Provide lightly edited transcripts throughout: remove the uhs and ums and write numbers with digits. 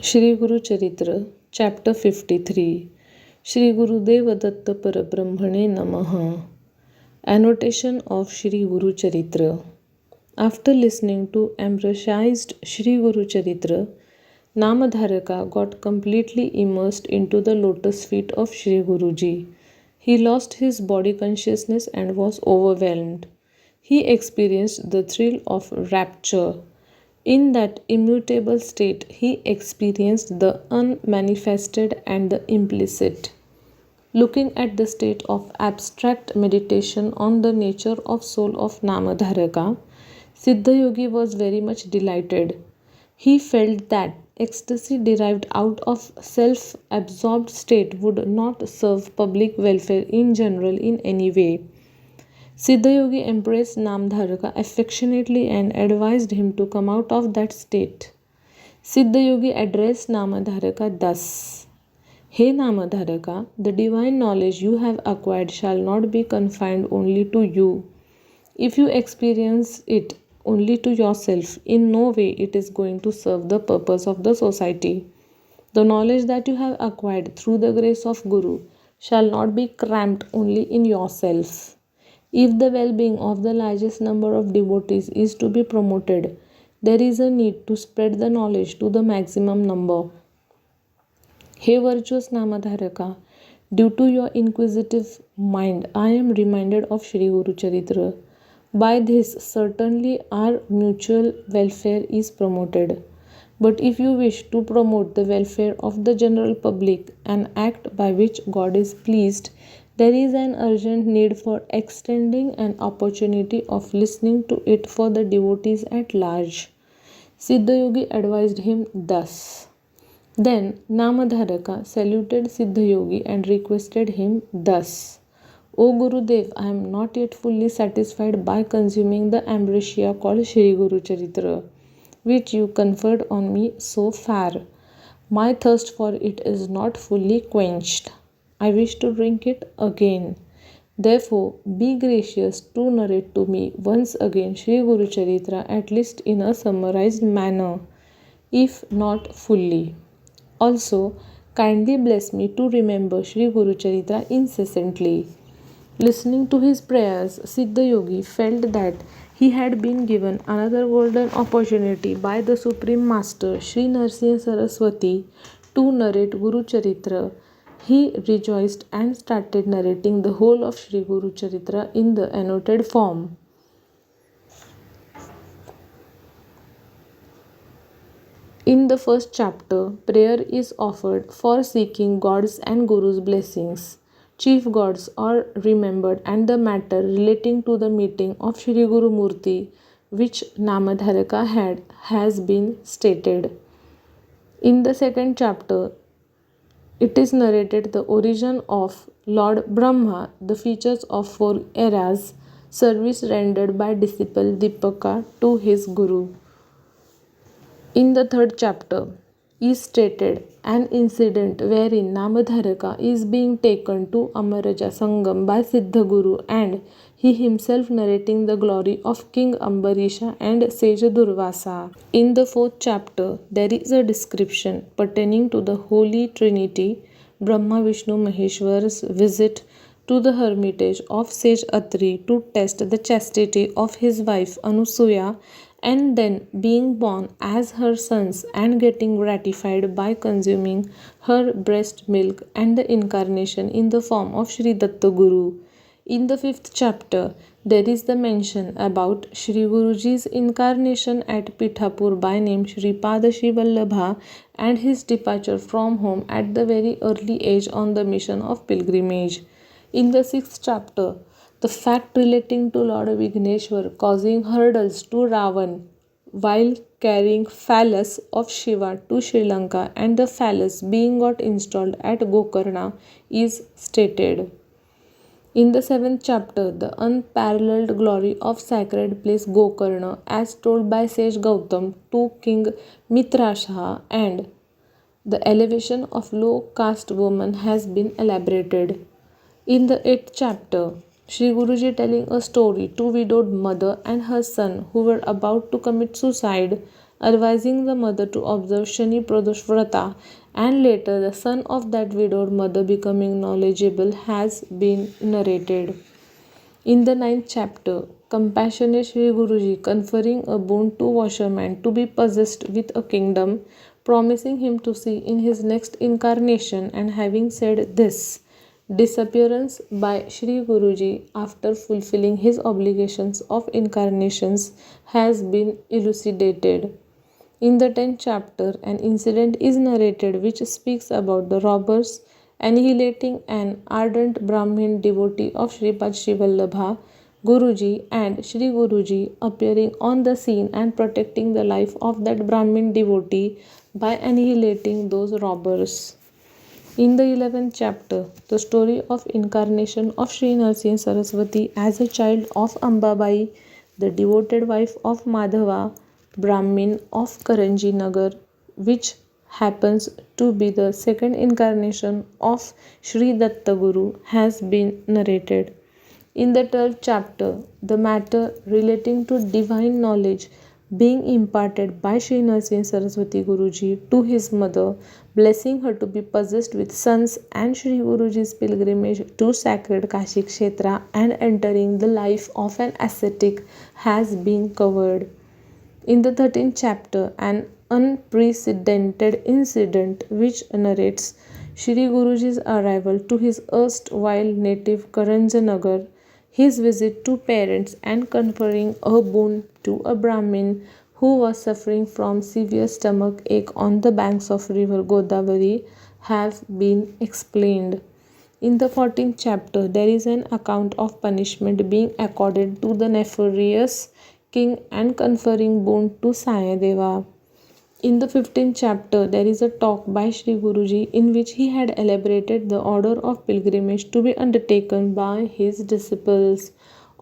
Shri Gurucharitra Chapter 53 Shri Gurudev Datta Parabrahmane Namaha. Annotation of Shri Gurucharitra. After listening to emphasized Shri Gurucharitra, Namadharaka got completely immersed into the lotus feet of Shri Guruji. He lost his body consciousness and was overwhelmed. He experienced the thrill of rapture. In that immutable state, he experienced the unmanifested and the implicit. Looking at the state of abstract meditation on the nature of soul of Namadharaka, Siddhayogi was very much delighted. He felt that ecstasy derived out of self-absorbed state would not serve public welfare in general in any way. Siddhayogi embraced Namdharaka affectionately and advised him to come out of that state. Siddhayogi addressed Namadharaka thus: Hey Namadharaka, the divine knowledge you have acquired shall not be confined only to you. If you experience it only to yourself, in no way it is going to serve the purpose of the society. The knowledge that you have acquired through the grace of Guru shall not be cramped only in yourself. If the well-being of the largest number of devotees is to be promoted, there is a need to spread the knowledge to the maximum number. Hey virtuous Namadharaka, due to your inquisitive mind, I am reminded of Shri Gurucharitra. By this, certainly our mutual welfare is promoted. But if you wish to promote the welfare of the general public, an act by which God is pleased, there is an urgent need for extending an opportunity of listening to it for the devotees at large. Siddhayogi advised him thus. Then Namadharaka saluted Siddhayogi and requested him thus: O Gurudev, I am not yet fully satisfied by consuming the ambrosia called Shri Gurucharitra, which you conferred on me so far. My thirst for it is not fully quenched. I wish to drink it again. Therefore, be gracious to narrate to me once again Shri Gurucharitra, at least in a summarized manner, if not fully. Also, kindly bless me to remember Shri Gurucharitra incessantly. Listening to his prayers, Siddhayogi felt that he had been given another golden opportunity by the Supreme Master Sri Narsimha Saraswati to narrate Gurucharitra. He rejoiced and started narrating the whole of Shri Gurucharitra in the annotated form. In the first chapter, prayer is offered for seeking God's and Guru's blessings. Chief gods are remembered and the matter relating to the meeting of Shri Guru Murti, which Namadharaka had, has been stated. In the second chapter, it is narrated the origin of Lord Brahma, the features of 4 eras, service rendered by disciple Dipaka to his Guru. In the third chapter is stated an incident wherein Namadharaka is being taken to Amaraja Sangam by Siddha Guru, and he himself narrating the glory of King Ambarisha and Sage Durvasa. In the fourth chapter, there is a description pertaining to the Holy Trinity, Brahma Vishnu Maheshwar's visit to the hermitage of Sage Atri to test the chastity of his wife Anusuya, and then being born as her sons and getting gratified by consuming her breast milk, and the incarnation in the form of Sri Datta Guru. In the fifth chapter, there is the mention about Shri Guruji's incarnation at Pithapur by name Shri Padashi Vallabha and his departure from home at the very early age on the mission of pilgrimage. In the sixth chapter, the fact relating to Lord Vigneshwar causing hurdles to Ravan while carrying phallus of Shiva to Sri Lanka and the phallus being got installed at Gokarna is stated. In the seventh chapter, the unparalleled glory of sacred place Gokarna as told by Sage Gautam to King Mitrasha and the elevation of low caste woman has been elaborated. In the 8th chapter, Shri Guruji telling a story to widowed mother and her son who were about to commit suicide advising the mother to observe Shani Pradosh Vrata, and later the son of that widowed mother becoming knowledgeable has been narrated. In the ninth chapter, compassionate Sri Guruji conferring a boon to washerman to be possessed with a kingdom, promising him to see in his next incarnation, and having said this, disappearance by Sri Guruji after fulfilling his obligations of incarnations has been elucidated. In the 10th chapter, an incident is narrated which speaks about the robbers annihilating an ardent Brahmin devotee of Sripad Srivallabha Guruji, and Sri Guruji appearing on the scene and protecting the life of that Brahmin devotee by annihilating those robbers. In the 11th chapter, the story of incarnation of Sri Narasimha Saraswati as a child of Ambabai, the devoted wife of Madhava, Brahmin of Karanji Nagar, which happens to be the second incarnation of Sri Datta Guru, has been narrated. In the 12th chapter, the matter relating to divine knowledge being imparted by Sri Narasimha Saraswati Guruji to his mother, blessing her to be possessed with sons, and Sri Guruji's pilgrimage to sacred Kashi Kshetra and entering the life of an ascetic has been covered. In the 13th chapter, an unprecedented incident which narrates Shri Guruji's arrival to his erstwhile native Karanjanagar, his visit to parents, and conferring a boon to a Brahmin who was suffering from severe stomach ache on the banks of river Godavari, have been explained. In the 14th chapter, there is an account of punishment being accorded to the nefarious king and conferring boon to Sayadeva. In the 15th chapter, there is a talk by Sri Guruji in which he had elaborated the order of pilgrimage to be undertaken by his disciples.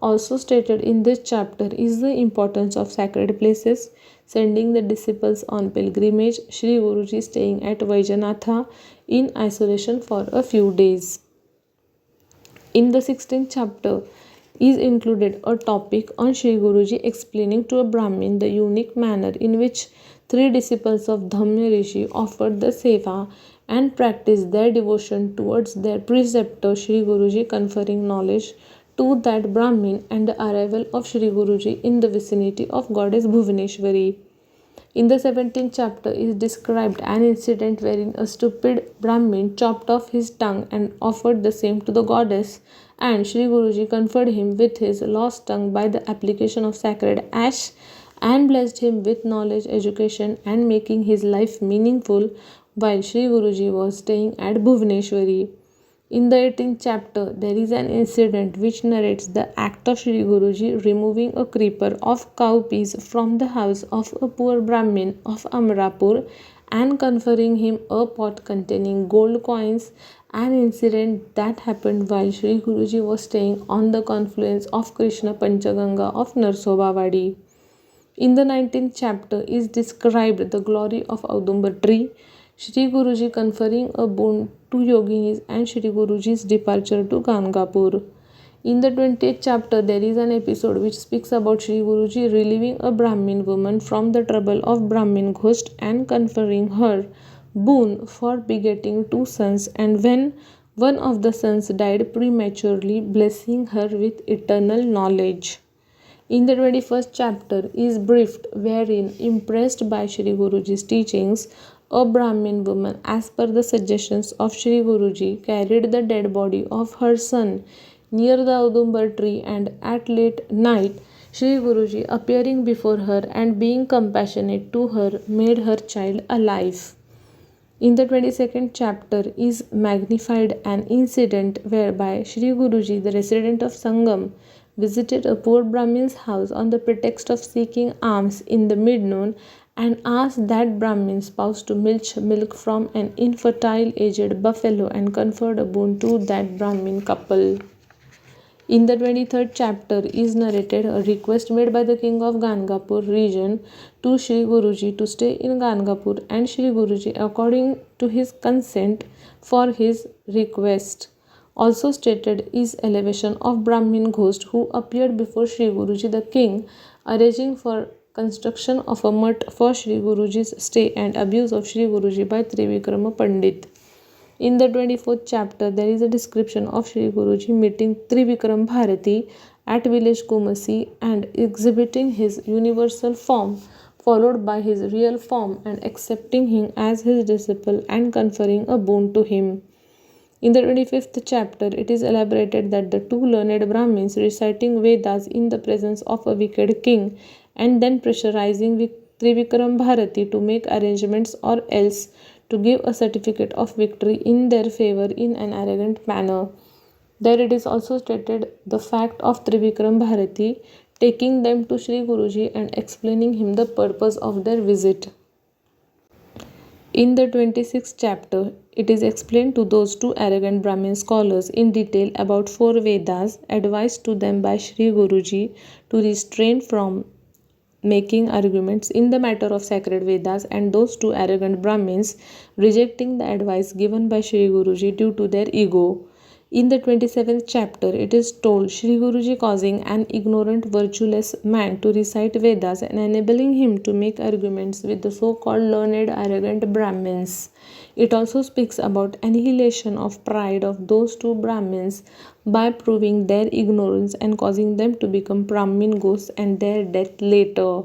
Also stated in this chapter is the importance of sacred places, sending the disciples on pilgrimage, Sri Guruji staying at Vaijanatha in isolation for a few days. In the 16th chapter is included a topic on Sri Guruji explaining to a Brahmin the unique manner in which three disciples of Dhamya Rishi offered the seva and practiced their devotion towards their preceptor Sri Guruji, conferring knowledge to that Brahmin, and the arrival of Sri Guruji in the vicinity of goddess Bhuvaneshwari. In the 17th chapter is described an incident wherein a stupid Brahmin chopped off his tongue and offered the same to the goddess, and Sri Guruji conferred him with his lost tongue by the application of sacred ash and blessed him with knowledge, education, and making his life meaningful while Sri Guruji was staying at Bhuvaneshwari. In the 18th chapter, there is an incident which narrates the act of Sri Guruji removing a creeper of cowpeas from the house of a poor Brahmin of Amrapur and conferring him a pot containing gold coins, an incident that happened while Sri Guruji was staying on the confluence of Krishna Panchaganga of Narsobhavadi. In the 19th chapter is described the glory of Audumbar tree, Shri Guruji conferring a boon to yoginis, and Shri Guruji's departure to Gangapur. In the 20th chapter, there is an episode which speaks about Shri Guruji relieving a Brahmin woman from the trouble of Brahmin ghost and conferring her boon for begetting two sons, and when one of the sons died prematurely, blessing her with eternal knowledge. In the 21st chapter is briefed wherein, impressed by Shri Guruji's teachings, a Brahmin woman, as per the suggestions of Shri Guruji, carried the dead body of her son near the Audumbar tree, and at late night Shri Guruji, appearing before her and being compassionate to her, made her child alive. In the 22nd chapter is magnified an incident whereby Shri Guruji, the resident of Sangam, visited a poor Brahmin's house on the pretext of seeking alms in the mid-noon and asked that Brahmin's spouse to milk from an infertile aged buffalo and conferred a boon to that Brahmin couple. In the 23rd chapter is narrated a request made by the king of Gangapur region to Shri Guruji to stay in Gangapur, and Shri Guruji, according to his consent for his request. Also stated is elevation of Brahmin ghost who appeared before Shri Guruji the king, arranging for construction of a mutt for Shri Guruji's stay and abuse of Shri Guruji by Trivikrama Pandit. In the 24th chapter, there is a description of Shri Guruji meeting Trivikram Bharati at village Kumasi and exhibiting his universal form, followed by his real form and accepting him as his disciple and conferring a boon to him. In the 25th chapter, it is elaborated that the two learned Brahmins reciting Vedas in the presence of a wicked king and then pressurizing Trivikram Bharati to make arrangements or else to give a certificate of victory in their favor in an arrogant manner. There it is also stated the fact of Trivikram Bharati taking them to Shri Guruji and explaining him the purpose of their visit. In the 26th chapter, it is explained to those two arrogant Brahmin scholars in detail about four Vedas advised to them by Shri Guruji to restrain from making arguments in the matter of sacred Vedas, and those two arrogant Brahmins rejecting the advice given by Shri Guruji due to their ego. In the 27th chapter, it is told Shri Guruji causing an ignorant, virtueless man to recite Vedas and enabling him to make arguments with the so-called learned, arrogant Brahmins. It also speaks about annihilation of pride of those two Brahmins by proving their ignorance and causing them to become Brahmin ghosts and their death later.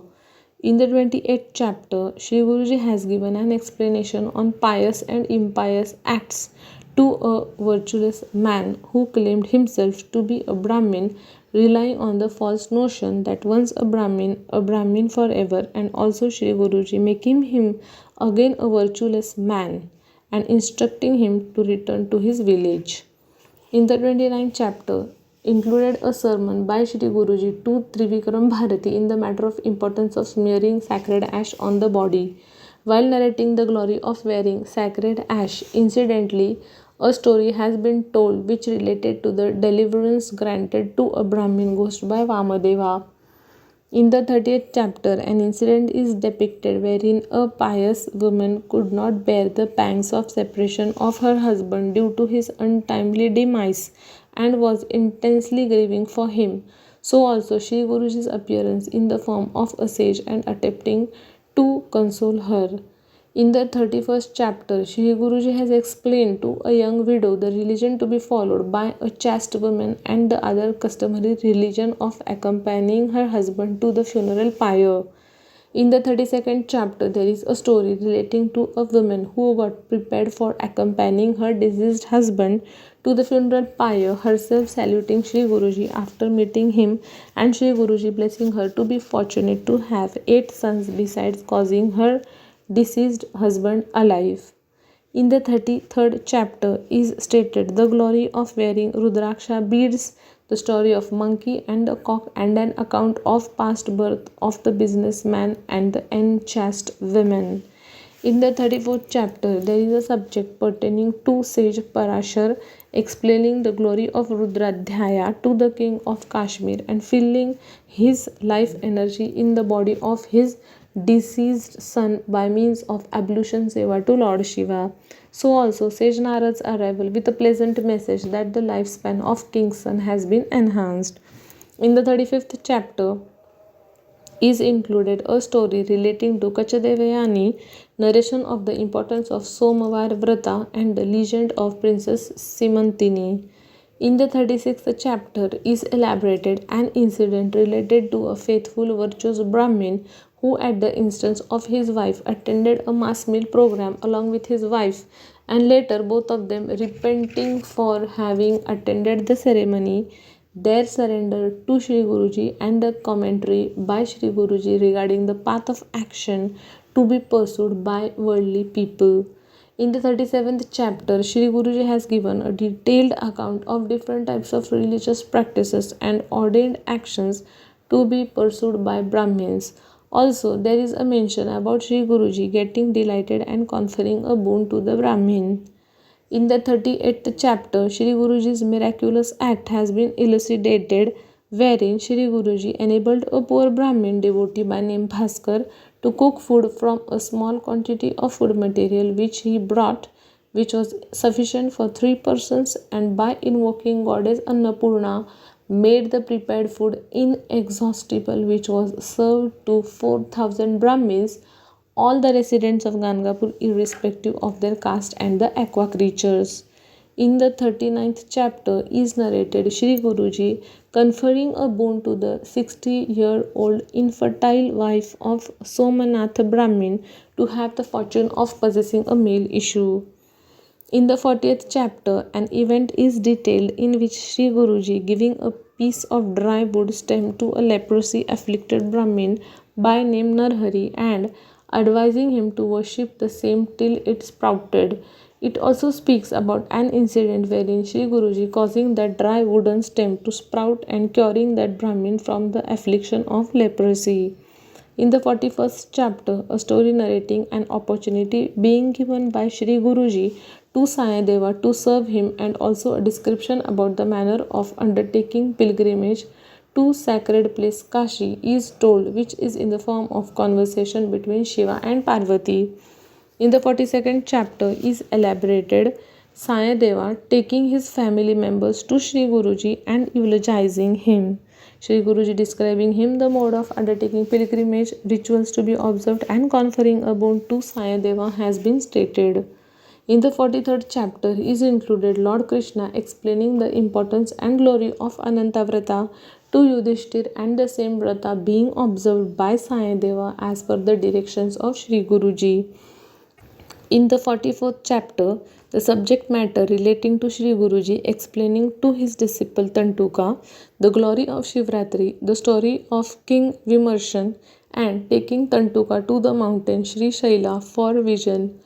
In the 28th chapter, Shri Guruji has given an explanation on pious and impious acts to a virtuous man who claimed himself to be a Brahmin, relying on the false notion that once a Brahmin forever, and also Shri Guruji making him again a virtueless man and instructing him to return to his village. In the 29th chapter, included a sermon by Shri Guruji to Trivikram Bharati in the matter of importance of smearing sacred ash on the body. While narrating the glory of wearing sacred ash, incidentally, a story has been told which related to the deliverance granted to a Brahmin ghost by Vamadeva. In the 30th chapter, an incident is depicted wherein a pious woman could not bear the pangs of separation of her husband due to his untimely demise and was intensely grieving for him. So also Shri Guruji's appearance in the form of a sage and attempting to console her. In the 31st chapter, Shri Guruji has explained to a young widow the religion to be followed by a chaste woman and the other customary religion of accompanying her husband to the funeral pyre. In the 32nd chapter, there is a story relating to a woman who got prepared for accompanying her deceased husband to the funeral pyre, herself saluting Shri Guruji after meeting him, and Shri Guruji blessing her to be fortunate to have 8 sons besides causing her deceased husband alive. In the 33rd chapter is stated the glory of wearing Rudraksha beads, the story of monkey and the cock, and an account of past birth of the businessman and the enchaste women. In the 34th chapter, there is a subject pertaining to sage Parashar explaining the glory of Rudradhyaya to the king of Kashmir and filling his life energy in the body of his deceased son by means of ablution seva to Lord Shiva. So also sage Narad's arrival with a pleasant message that the lifespan of king's son has been enhanced. In the 35th chapter is included a story relating to Kachadevayani, narration of the importance of Somawar Vrata and the legend of Princess Simantini. In the 36th chapter is elaborated an incident related to a faithful virtuous Brahmin who at the instance of his wife attended a mass meal program along with his wife, and later both of them repenting for having attended the ceremony, their surrender to Shri Guruji and the commentary by Shri Guruji regarding the path of action to be pursued by worldly people. In the 37th chapter, Shri Guruji has given a detailed account of different types of religious practices and ordained actions to be pursued by Brahmins. Also, there is a mention about Shri Guruji getting delighted and conferring a boon to the Brahmin. In the 38th chapter, Shri Guruji's miraculous act has been elucidated, wherein Shri Guruji enabled a poor Brahmin devotee by name Bhaskar to cook food from a small quantity of food material which he brought, which was sufficient for 3 persons, and by invoking goddess Annapurna, made the prepared food inexhaustible, which was served to 4,000 Brahmins, all the residents of Gangapur, irrespective of their caste, and the aqua creatures. In the 39th chapter is narrated Shri Guruji conferring a boon to the 60-year-old infertile wife of Somanath Brahmin to have the fortune of possessing a male issue. In the 40th chapter, an event is detailed in which Sri Guruji giving a piece of dry wood stem to a leprosy afflicted Brahmin by name Narhari and advising him to worship the same till it sprouted. It also speaks about an incident wherein Sri Guruji causing that dry wooden stem to sprout and curing that Brahmin from the affliction of leprosy. In the 41st chapter, a story narrating an opportunity being given by Shri Guruji to Sayadeva to serve him, and also a description about the manner of undertaking pilgrimage to sacred place Kashi is told, which is in the form of conversation between Shiva and Parvati. In the 42nd chapter is elaborated Sayadeva taking his family members to Sri Guruji and eulogizing him. Sri Guruji describing him the mode of undertaking pilgrimage, rituals to be observed, and conferring a boon to Sayadeva has been stated. In the 43rd chapter is included Lord Krishna explaining the importance and glory of Ananta Vrata to Yudhishthir, and the same Vrata being observed by Sayadeva as per the directions of Sri Guruji. In the 44th chapter, the subject matter relating to Sri Guruji explaining to his disciple Tantuka the glory of Shivratri, the story of King Vimarshan, and taking Tantuka to the mountain Sri Shaila for vision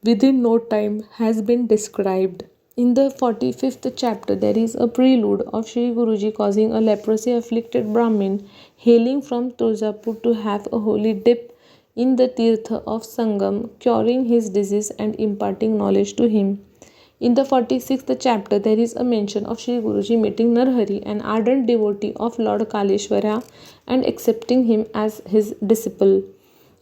within no time has been described. In the 45th chapter, there is a prelude of Sri Guruji causing a leprosy afflicted Brahmin hailing from Turzapur to have a holy dip in the Tirtha of Sangam, curing his disease and imparting knowledge to him. In the 46th chapter, there is a mention of Sri Guruji meeting Narhari, an ardent devotee of Lord Kaleshwara, and accepting him as his disciple.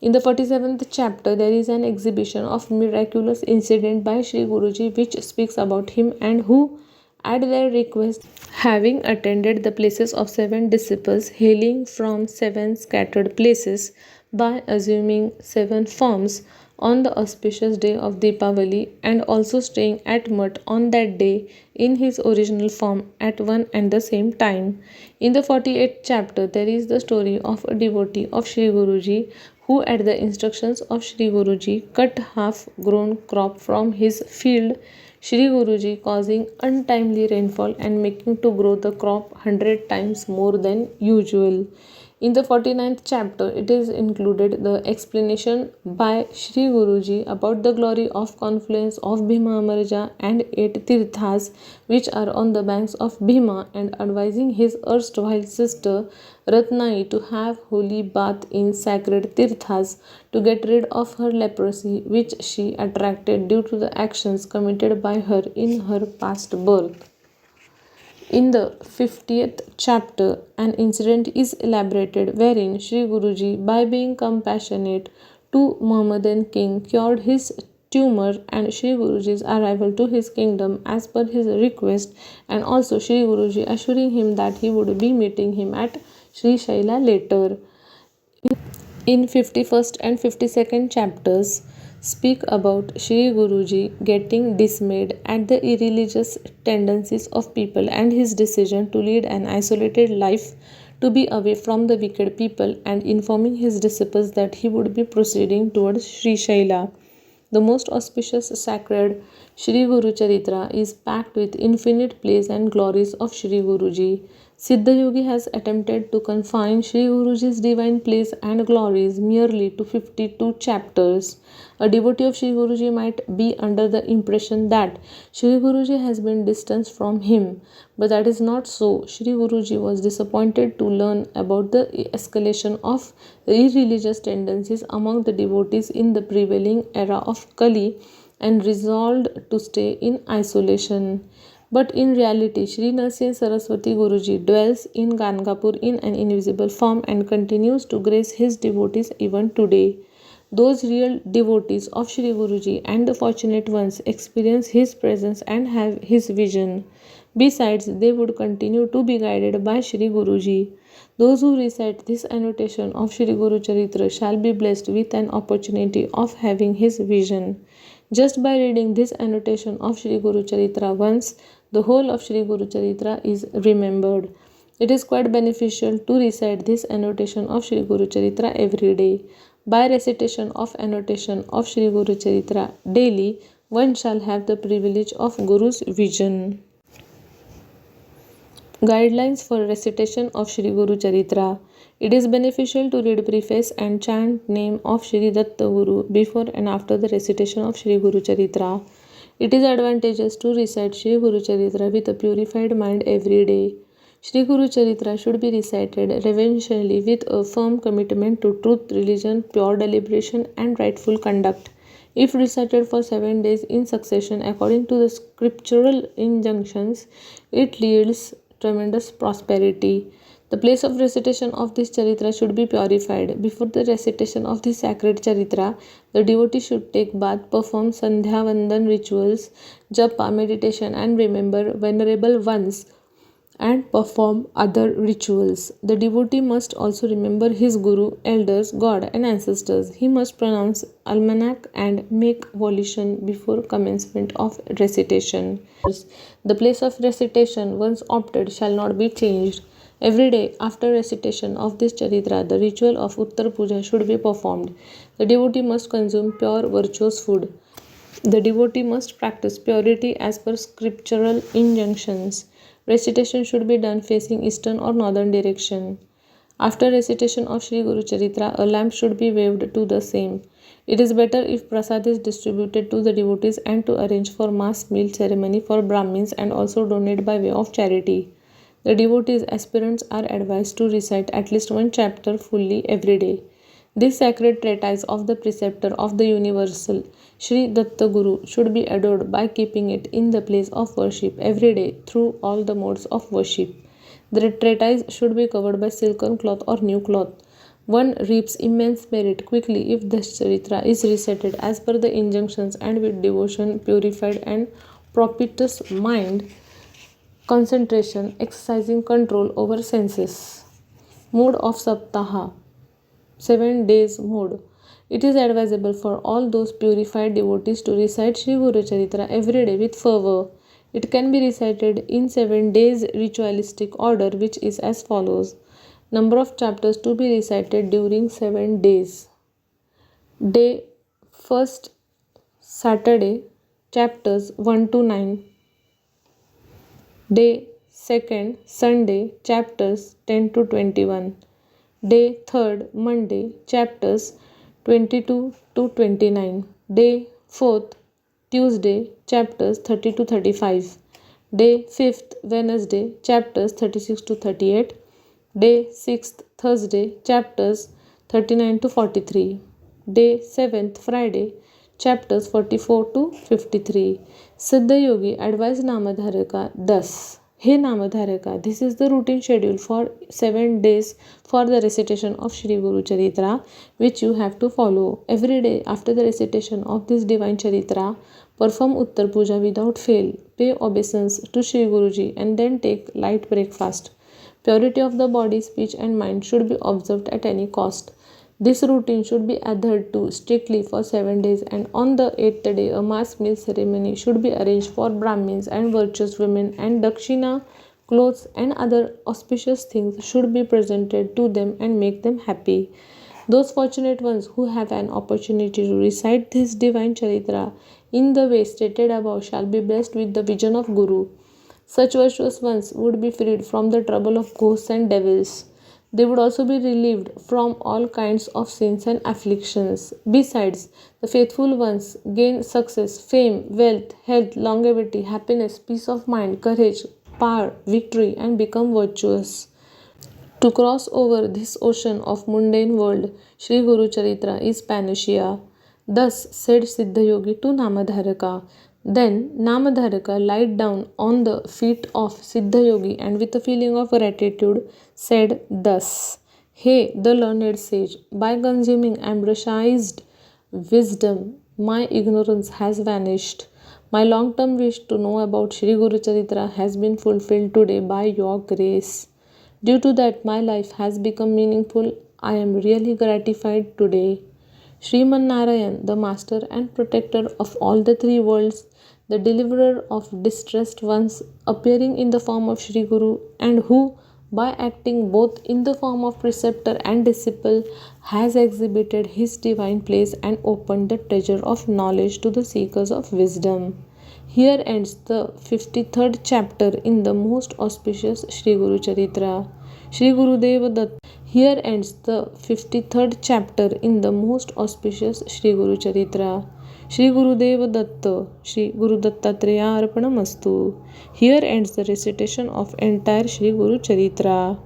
In the 47th chapter, there is an exhibition of miraculous incident by Sri Guruji which speaks about him and who, at their request, having attended the places of 7 disciples hailing from 7 scattered places by assuming 7 forms on the auspicious day of Deepavali, and also staying at Mutt on that day in his original form at one and the same time. In the 48th chapter, there is the story of a devotee of Sri Guruji who, at the instructions of Sri Guruji, cut half-grown crop from his field, Sri Guruji causing untimely rainfall and making to grow the crop 100 times more than usual. In the 49th chapter, it is included the explanation by Sri Guruji about the glory of confluence of Bhima Amarja and 8 Tirthas which are on the banks of Bhima, and advising his erstwhile sister Ratnai to have holy bath in sacred Tirthas to get rid of her leprosy which she attracted due to the actions committed by her in her past birth. In the 50th chapter, an incident is elaborated wherein Sri Guruji, by being compassionate to Mohammedan king, cured his tumor, and Sri Guruji's arrival to his kingdom as per his request, and also Sri Guruji assuring him that he would be meeting him at Sri Shaila later. In 51st and 52nd chapters speak about Shri Guruji getting dismayed at the irreligious tendencies of people and his decision to lead an isolated life to be away from the wicked people, and informing his disciples that he would be proceeding towards Sri Shaila. The most auspicious sacred Shri Gurucharitra is packed with infinite praise and glories of Shri Guruji. Siddha Yogi has attempted to confine Shri Guruji's divine place and glories merely to 52 chapters. A devotee of Shri Guruji might be under the impression that Shri Guruji has been distanced from him, but that is not so. Shri Guruji was disappointed to learn about the escalation of irreligious tendencies among the devotees in the prevailing era of Kali, and resolved to stay in isolation. But in reality, Sri Narasimha Saraswati Guruji dwells in Gangapur in an invisible form and continues to grace his devotees even today. Those real devotees of Shri Guruji and the fortunate ones experience his presence and have his vision. Besides, they would continue to be guided by Shri Guruji. Those who recite this annotation of Shri Gurucharitra shall be blessed with an opportunity of having his vision. Just by reading this annotation of Shri Gurucharitra once, the whole of Shri Gurucharitra is remembered. It is quite beneficial to recite this annotation of Shri Gurucharitra every day. By recitation of annotation of Shri Gurucharitra daily, one shall have the privilege of Guru's vision. Guidelines for recitation of Shri Gurucharitra. It is beneficial to read preface and chant name of Shri Datta Guru before and after the recitation of Shri Gurucharitra. It is advantageous to recite Shri Gurucharitra with a purified mind every day. Shri Gurucharitra should be recited reverentially with a firm commitment to truth, religion, pure deliberation, and rightful conduct. If recited for 7 days in succession according to the scriptural injunctions, it yields tremendous prosperity. The place of recitation of this charitra should be purified. Before the recitation of this sacred charitra, the devotee should take bath, perform sandhya vandan rituals, japa, meditation, and remember venerable ones and perform other rituals. The devotee must also remember his guru, elders, God, and ancestors. He must pronounce almanac and make volition before commencement of recitation. The place of recitation once opted shall not be changed. Every day after recitation of this charitra, the ritual of Uttar Puja should be performed. The devotee must consume pure virtuous food. The devotee must practice purity as per scriptural injunctions. Recitation should be done facing eastern or northern direction. After recitation of Shri Gurucharitra, a lamp should be waved to the same. It is better if prasad is distributed to the devotees and to arrange for mass meal ceremony for Brahmins and also donate by way of charity. The devotees aspirants are advised to recite at least one chapter fully every day. This sacred treatise of the preceptor of the universal, Shri Datta Guru, should be adored by keeping it in the place of worship every day through all the modes of worship. The treatise should be covered by silken cloth or new cloth. One reaps immense merit quickly if the charitra is recited as per the injunctions and with devotion, purified and propitious mind, concentration, exercising control over senses. Mode of Saptaha, 7 days mode. It is advisable for all those purified devotees to recite Shri Gurucharitra every day with fervor. It can be recited in 7 days ritualistic order, which is as follows. Number of chapters to be recited during 7 days. Day 1st Saturday, chapters 1 to 9. Day 2nd Sunday, chapters 10 to 21. Day 3rd Monday, chapters 22 to 29. Day 4th Tuesday, chapters 30 to 35. Day 5th Wednesday, chapters 36 to 38. Day 6th Thursday, chapters 39 to 43. Day 7th Friday, chapters 44 to 53. Siddha Yogi advised Namadharaka thus. Hey Namadharaka, this is the routine schedule for 7 days for the recitation of Shri Gurucharitra, which you have to follow. Every day after the recitation of this divine Charitra, perform Uttar Puja without fail, pay obeisance to Shri Guruji and then take light breakfast. Purity of the body, speech and mind should be observed at any cost. This routine should be adhered to strictly for 7 days, and on the 8th day a mass meal ceremony should be arranged for Brahmins and virtuous women, and dakshina, clothes and other auspicious things should be presented to them and make them happy. Those fortunate ones who have an opportunity to recite this divine charitra in the way stated above shall be blessed with the vision of Guru. Such virtuous ones would be freed from the trouble of ghosts and devils. They would also be relieved from all kinds of sins and afflictions. Besides, the faithful ones gain success, fame, wealth, health, longevity, happiness, peace of mind, courage, power, victory, and become virtuous. To cross over this ocean of mundane world, Shri Gurucharitra is panacea. Thus said Siddha Yogi to Namadharaka. Then Namadharaka lied down on the feet of Siddha Yogi and with a feeling of gratitude said thus. Hey, the learned sage, by consuming ambrosialized wisdom. My ignorance has vanished. My long term wish to know about Shri Gurucharitra has been fulfilled today by your grace. Due to that, my life has become meaningful. I am really gratified today. Sriman Narayan, the master and protector of all the three worlds, the deliverer of distressed ones, appearing in the form of Shri Guru, and who, by acting both in the form of preceptor and disciple, has exhibited his divine place and opened the treasure of knowledge to the seekers of wisdom. Here ends the 53rd chapter in the most auspicious Shri Guru Charitra. Shri Gurudev Datta. Here ends the 53rd chapter in the most auspicious Shri Guru Charitra. Shri Gurudev Datta. Shri Guru Dattatreya Arpanamastu. Here ends the recitation of entire Shri Guru Charitra.